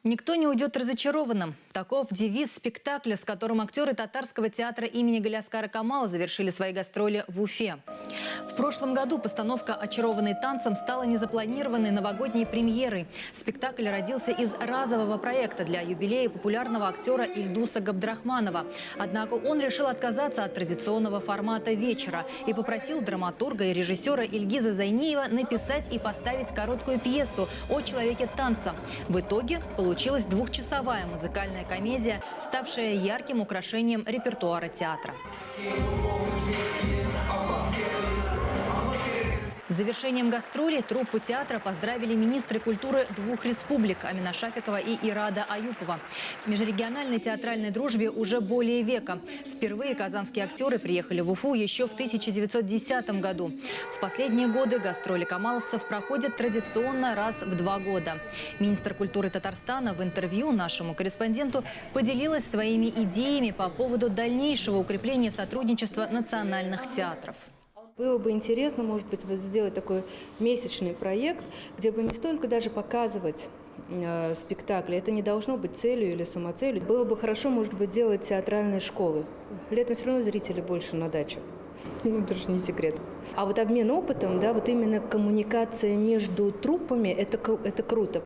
Никто не уйдет разочарованным. Таков девиз спектакля, с которым актеры Татарского театра имени Галяскара Камала завершили свои гастроли в Уфе. В прошлом году постановка «Очарованный танцем» стала незапланированной новогодней премьерой. Спектакль родился из разового проекта для юбилея популярного актера Ильдуса Габдрахманова. Однако он решил отказаться от традиционного формата вечера и попросил драматурга и режиссера Ильгиза Зайниева написать и поставить короткую пьесу о человеке танца. В итоге получилась двухчасовая музыкальная комедия, ставшая ярким украшением репертуара театра. С завершением гастролей труппу театра поздравили министры культуры двух республик Амина Шафикова и Ирада Аюпова. Межрегиональной театральной дружбе уже более века. Впервые казанские актеры приехали в Уфу еще в 1910 году. В последние годы гастроли камаловцев проходят традиционно раз в 2 года. Министр культуры Татарстана в интервью нашему корреспонденту поделилась своими идеями по поводу дальнейшего укрепления сотрудничества национальных театров. Было бы интересно, может быть, вот сделать такой месячный проект, где бы не столько даже показывать спектакли, это не должно быть целью или самоцелью. Было бы хорошо, может быть, делать театральные школы. Летом все равно зрители больше на дачах. Это же не секрет. А вот обмен опытом, да, вот именно коммуникация между труппами, это круто.